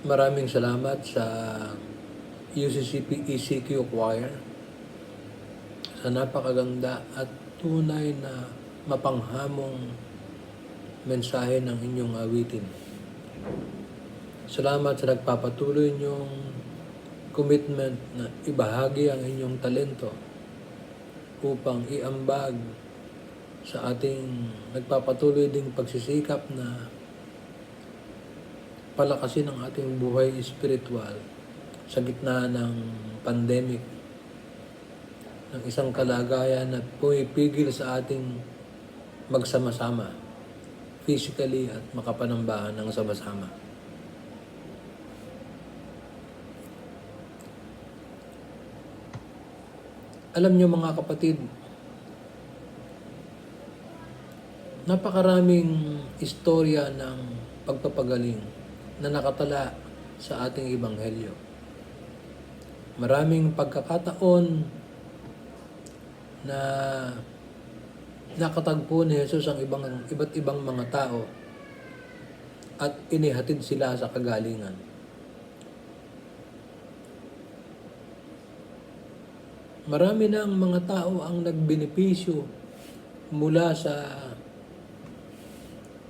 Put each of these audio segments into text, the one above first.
Maraming salamat sa UCCP ECQ Choir sa napakaganda at tunay na mapanghamong mensahe ng inyong awitin. Salamat sa nagpapatuloy niyong commitment na ibahagi ang inyong talento upang iambag sa ating nagpapatuloy ding pagsisikap na palakasin ang ating buhay espiritual sa gitna ng pandemic, ng isang kalagayan na pumipigil sa ating magsama-sama physically at makapanambahan ng sama-sama. Alam niyo mga kapatid, napakaraming istorya ng pagpapagaling na nakatala sa ating ebanghelyo. Maraming pagkakataon na nakatagpo ni Jesus ang iba't ibang mga tao at inihatid sila sa kagalingan. Marami na ang mga tao ang nagbenepisyo mula sa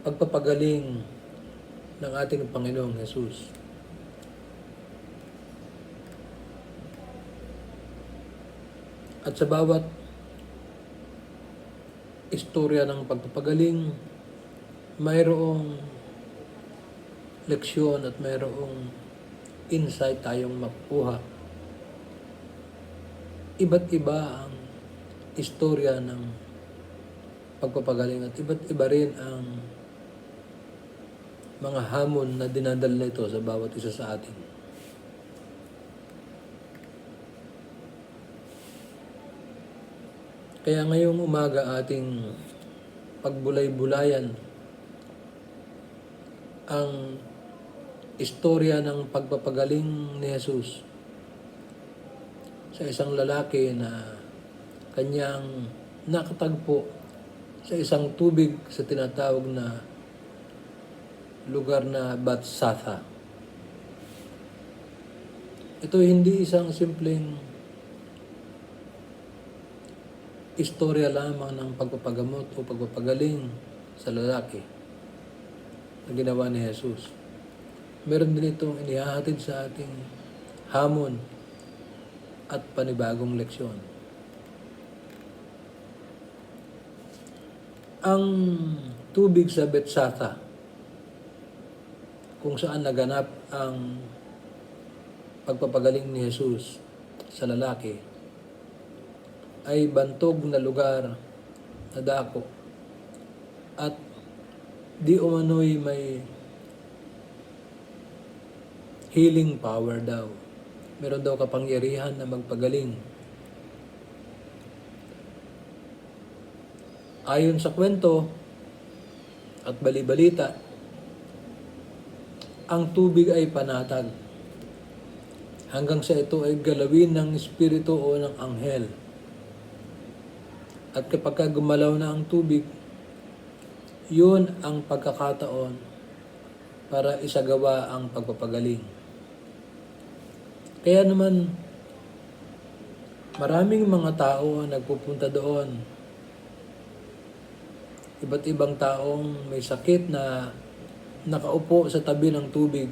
pagpapagaling ng ating Panginoong Jesus. At sa bawat istorya ng pagpapagaling, mayroong leksyon at mayroong insight tayong makukuha. Iba't iba ang istorya ng pagpapagaling at iba't iba rin ang mga hamon na dinadala nito sa bawat isa sa atin. Kaya ngayong umaga ating pagbulay-bulayan ang istorya ng pagpapagaling ni Jesus sa isang lalaki na kanyang nakatagpo sa isang tubig sa tinatawag na lugar na Bethsaida. Ito hindi isang simpleng istorya lamang ng pagpapagamot o pagpapagaling sa lalaki na ginawa ni Jesus. Meron din itong inihahatid sa ating hamon at panibagong leksyon. Ang tubig sa Bethsaida, kung saan naganap ang pagpapagaling ni Jesus sa lalaki, ay bantog na lugar na dako at di umano'y may healing power daw. Meron daw kapangyarihan na magpagaling. Ayon sa kwento at bali-balita, ang tubig ay panatag hanggang sa ito ay galawin ng espiritu o ng anghel. At kapag gumalaw na ang tubig, yun ang pagkakataon para isagawa ang pagpapagaling. Kaya naman, maraming mga tao ang nagpupunta doon. Iba't ibang taong may sakit na nakaupo sa tabi ng tubig.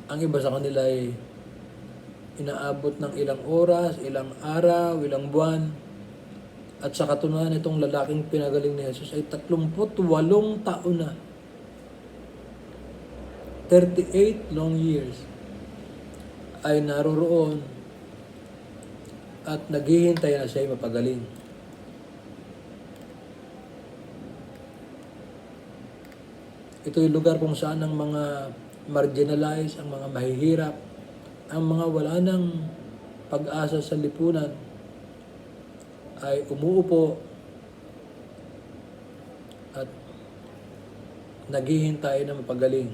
Ang iba sa kanila ay inaabot ng ilang oras, ilang araw, ilang buwan. At sa katunayan itong lalaking pinagaling ni Jesus ay 38 taon na. 38 long years ay naroroon at naghihintay na siya mapagaling. Ito yung lugar kung saan ang mga marginalized, ang mga mahihirap, ang mga wala ng pag-asa sa lipunan ay umuupo at naghihintay na mapagaling.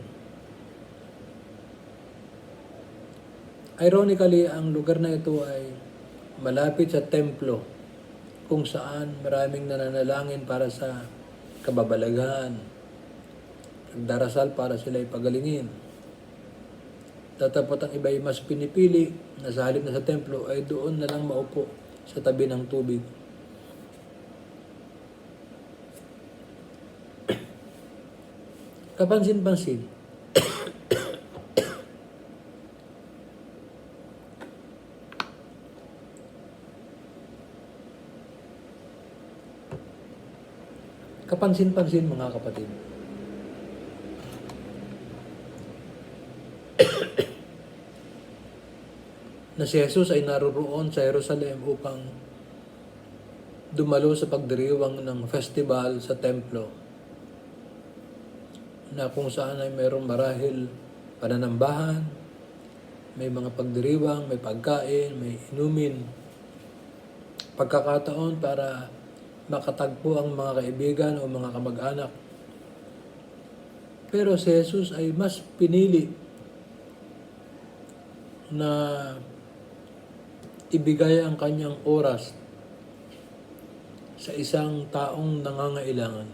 Ironically, ang lugar na ito ay malapit sa templo kung saan maraming nananalangin para sa kababalaghan, nagdarasal para sila ipagalingin. Tatapat ang iba ay mas pinipili na sa halip na sa templo ay doon na lang maupo sa tabi ng tubig. Kapansin-pansin, kapansin-pansin mga kapatid, na si Jesus ay naroroon sa Jerusalem upang dumalo sa pagdiriwang ng festival sa templo, na kung saan ay mayroong marahil pananambahan, may mga pagdiriwang, may pagkain, may inumin, pagkakataon para makatagpo ang mga kaibigan o mga kamag-anak. Pero si Jesus ay mas pinili na ibigay ang kanyang oras sa isang taong nangangailangan,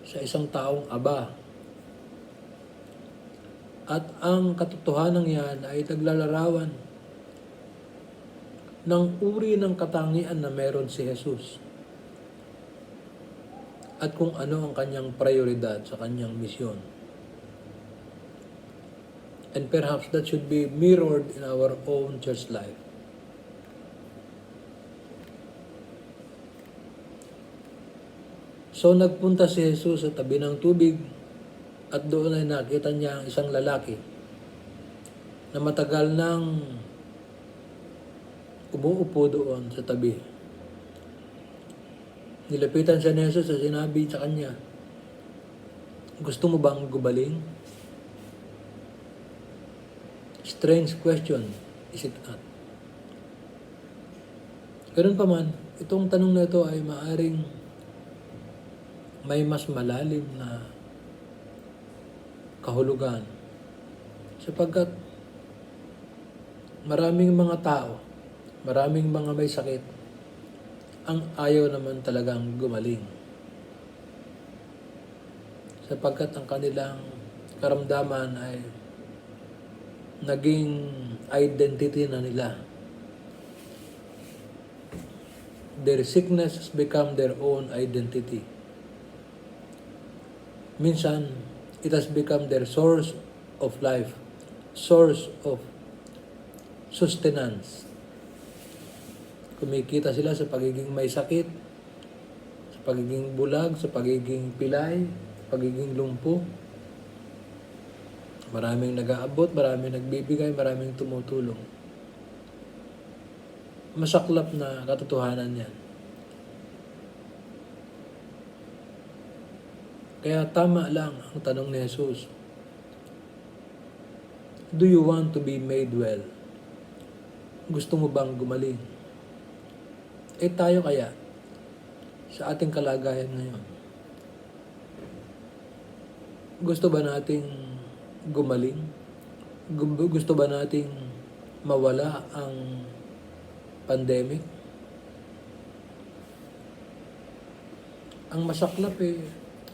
sa isang taong aba. At ang katotohanan yan ay naglalarawan ng uri ng katangian na meron si Jesus at kung ano ang kanyang prioridad sa kanyang misyon. And perhaps that should be mirrored in our own church life. So nagpunta si Jesus sa tabi ng tubig at doon ay nakita niya ang isang lalaki na matagal nang umuupo doon sa tabi. Nilapitan siya ni Jesus at sinabi sa kanya, "Gusto mo bang gumaling?" Strange question, is it not? Ganun pa man, itong tanong na ito ay maaring may mas malalim na kahulugan. Sapagkat maraming mga tao, maraming mga may sakit, ang ayaw naman talagang gumaling. Sapagkat ang kanilang karamdaman ay naging identity na nila. Their sickness has become their own identity. Minsan, it has become their source of life, source of sustenance. Kumikita sila sa pagiging may sakit, sa pagiging bulag, sa pagiging pilay, pagiging lumpo. Maraming nag-aabot, maraming nagbibigay, maraming tumutulong. Masaklap na katotohanan yan. Kaya tama lang ang tanong ni Jesus. Do you want to be made well? Gusto mo bang gumaling? Tayo kaya, sa ating kalagayan ngayon, gusto ba nating gumaling? Gusto ba nating mawala ang pandemic? Ang masaklap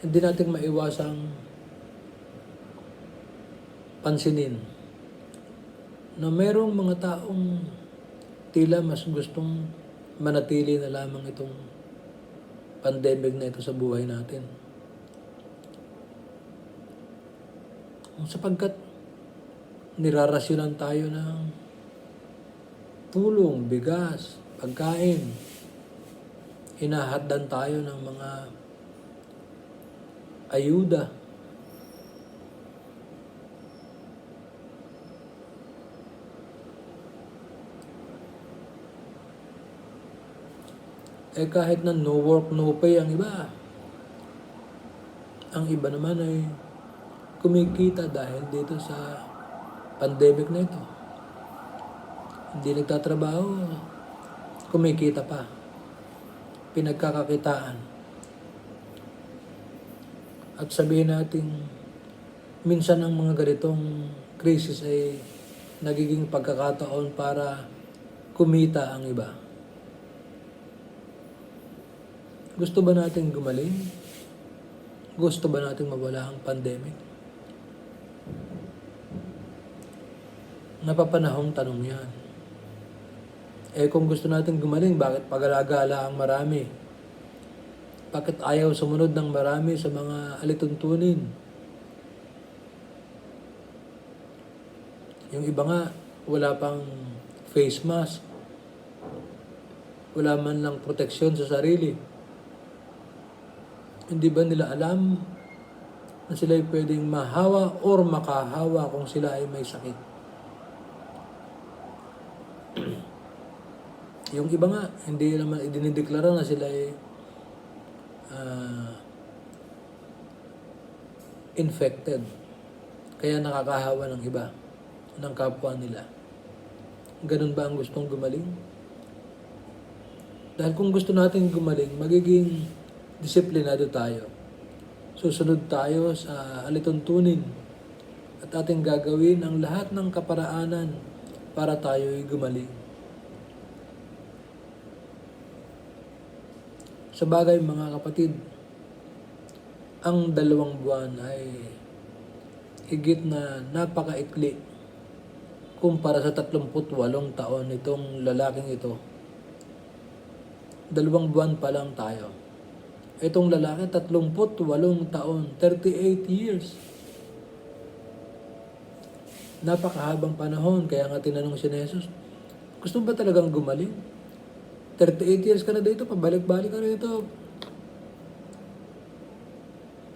hindi natin maiwasang pansinin na merong mga taong tila mas gustong manatili na lamang itong pandemic na ito sa buhay natin. Sapagkat nirarasyonan tayo ng tulong, bigas, pagkain. Hinahaddan tayo ng mga ayuda. Kahit na no work, no pay ang iba. Ang iba naman ay kumikita dahil dito sa pandemic na ito. Hindi nagtatrabaho, kumikita pa. Pinagkakakitaan. At sabihin natin, minsan ang mga ganitong krisis ay nagiging pagkakataon para kumita ang iba. Gusto ba natin gumaling? Gusto ba nating mawala ang pandemic? Napapanahong tanong yan. Kung gusto natin gumaling, bakit pag-alagala ang marami? Bakit ayaw sumunod ng marami sa mga alituntunin? Yung iba nga, wala pang face mask. Wala man lang proteksyon sa sarili. Hindi ba nila alam na sila ay pwedeng mahawa or makahawa kung sila ay may sakit? Yung iba nga, hindi naman idinideklara na sila ay infected. Kaya nakakahawa ng iba, ng kapwa nila. Ganun ba ang gustong gumaling? Dahil kung gusto natin gumaling, magiging disiplinado tayo. Susunod tayo sa alituntunin at ating gagawin ang lahat ng kaparaanan para tayo'y gumaling. Sa bagay mga kapatid, ang 2 buwan ay higit na napakaikli kumpara sa 38 taon nitong lalaking ito. 2 buwan pa lang tayo. Itong lalaki, 38 taon, 38 years. Napakahabang panahon, kaya nga tinanong si Jesus, gusto mo ba talagang gumaling? 38 years ka na dito, pabalik-balik ka rito.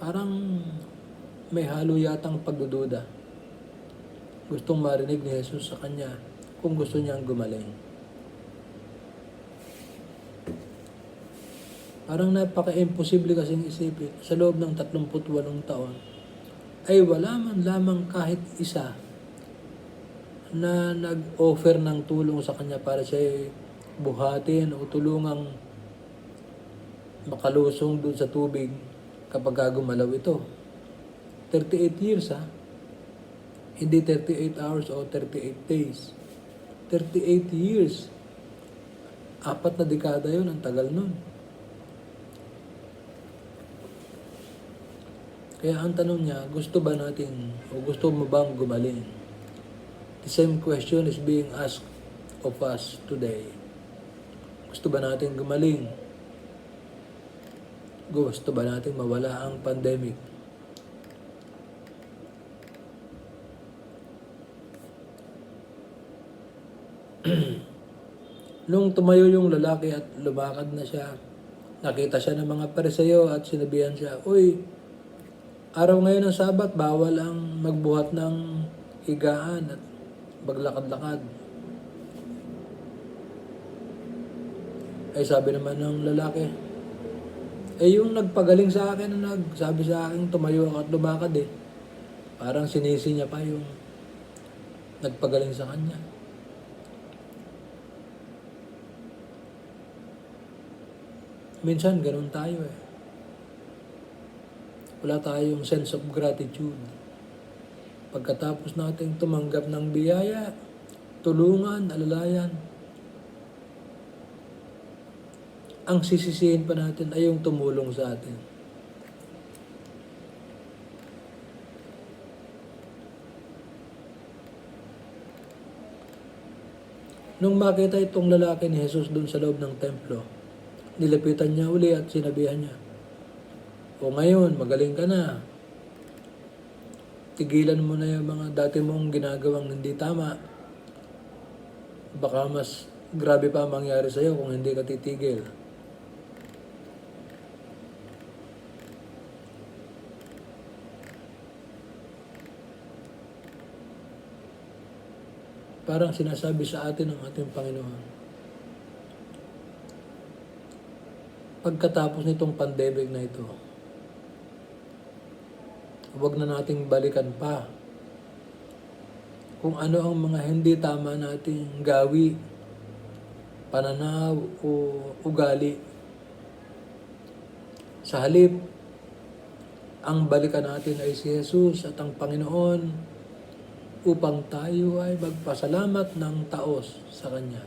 Parang may halo yatang pagdududa. Gustong marinig ni Jesus sa kanya kung gusto niyang gumaling. Parang napaka-imposible kasing isipin sa loob ng 38 taon ay wala man lamang kahit isa na nag-offer ng tulong sa kanya para siya buhatin o tulungang makalusong dun sa tubig kapag gumalaw ito. 38 years Hindi 38 hours o 38 days. 38 years. 4 na dekada yun, ang tagal nun. Kaya ang tanong niya, gusto ba natin o gusto mo bang gumaling? The same question is being asked of us today. Gusto ba natin gumaling? Gusto ba natin mawala ang pandemic? Nung tumayo yung lalaki at lumakad na siya, nakita siya ng mga Pariseo at sinabihan siya, "Uy, araw ngayon ng Sabat, bawal ang magbuhat ng higaan at maglakad-lakad." Ay sabi naman ng lalaki, yung nagpagaling sa akin na nagsabi sa akin tumayo at lumakad Parang sinisi niya pa yung nagpagaling sa kanya. Minsan ganun tayo Wala tayong sense of gratitude. Pagkatapos nating tumanggap ng biyaya, tulungan, alalayan, ang sisisihin pa natin ay yung tumulong sa atin. Nung makita itong lalaki ni Jesus doon sa loob ng templo, nilapitan niya uli at sinabihan niya, "O ngayon, magaling ka na. Tigilan mo na yung mga dati mong ginagawang hindi tama. Baka mas grabe pa ang mangyari sa'yo kung hindi ka titigil." Parang sinasabi sa atin ng ating Panginoon, pagkatapos nitong pandemic na ito, huwag na nating balikan pa kung ano ang mga hindi tama nating gawi, pananaw o ugali. Sa halip, ang balikan natin ay si Jesus at ang Panginoon upang tayo ay magpasalamat ng taos sa Kanya.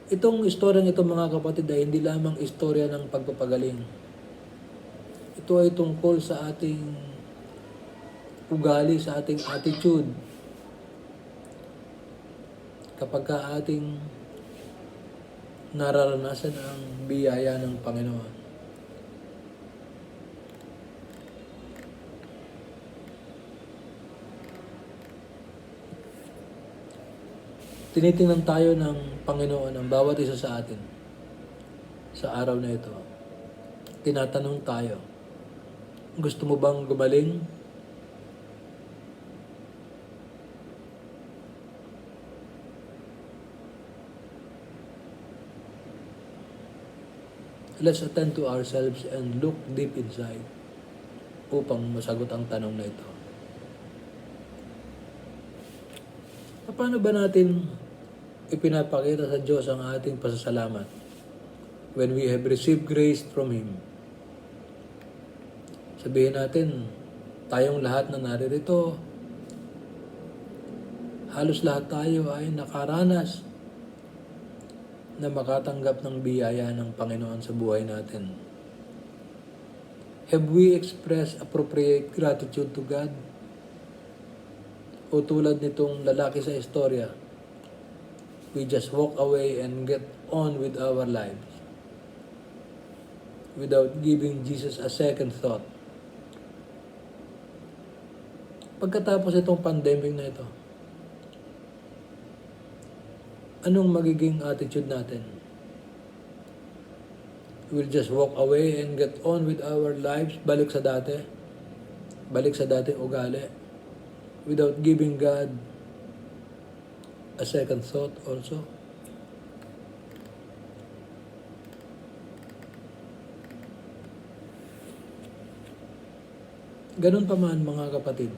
Itong istoryang ito mga kapatid ay hindi lamang istorya ng pagpapagaling. Ito ay tungkol sa ating ugali, sa ating attitude. Kapag ka ating nararanasan ang biyaya ng Panginoon. Tinitingnan tayo ng Panginoon ang bawat isa sa atin sa araw na ito. Tinatanong tayo, gusto mo bang gumaling? Let's attend to ourselves and look deep inside upang masagot ang tanong na ito. Paano ba natin ipinapakita sa Diyos ang ating pasasalamat when we have received grace from Him? Sabihin natin, tayong lahat na naririto, halos lahat tayo ay nakaranas na makatanggap ng biyaya ng Panginoon sa buhay natin. Have we expressed appropriate gratitude to God? O tulad nitong lalaki sa istorya, we just walk away and get on with our lives without giving Jesus a second thought. Pagkatapos itong pandemic na ito, anong magiging attitude natin? We'll just walk away and get on with our lives, balik sa dating ugali, without giving God a second thought also. Ganun pa man mga kapatid.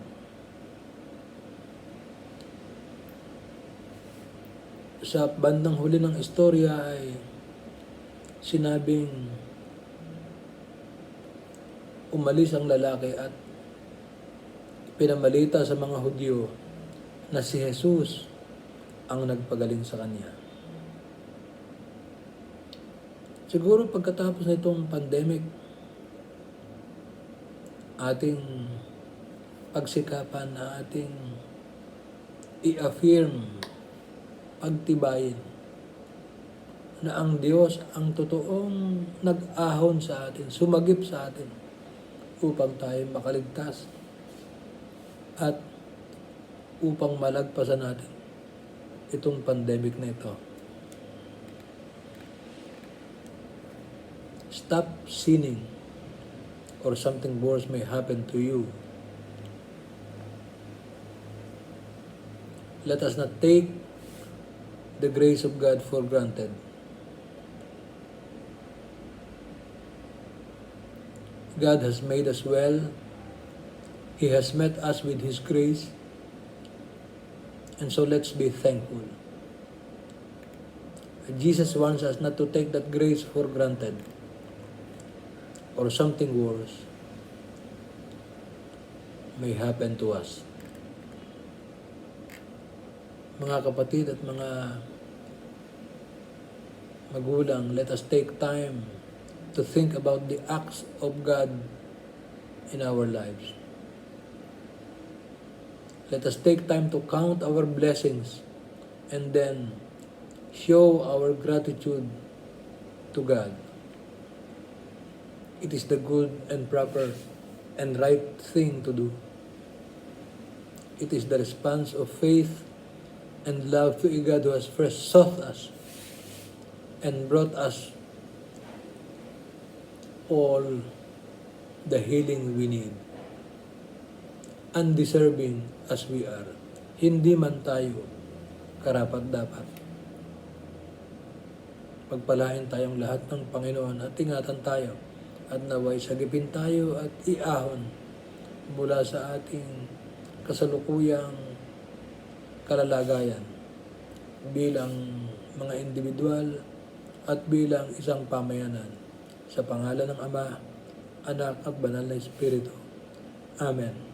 Sa bandang huli ng istorya ay sinabing umalis ang lalaki at pinamalita sa mga Hudyo na si Jesus ang nagpagaling sa kanya. Siguro pagkatapos nitong pandemic, ating pagsikapan na ating i-affirm, pagtibayin na ang Diyos ang totoong nag-ahon sa atin, sumagip sa atin upang tayo makaligtas at upang malagpasan natin itong pandemic na ito. Stop sinning or something worse may happen to you. Let us not take the grace of God for granted. God has made us well. He has met us with His grace. And so let's be thankful. Jesus wants us not to take that grace for granted or something worse may happen to us. Mga kapatid at mga magulang, let us take time to think about the acts of God in our lives. Let us take time to count our blessings and then show our gratitude to God. It is the good and proper and right thing to do. It is the response of faith and love to a God who has first sought us and brought us all the healing we need. Undeserving as we are. Hindi man tayo karapat-dapat. Pagpalain tayong lahat ng Panginoon at ingatan tayo at naway sagipin tayo at iahon mula sa ating kasalukuyang kalalagayan bilang mga individual at bilang isang pamayanan sa pangalan ng Ama, Anak at Banal na Espiritu. Amen.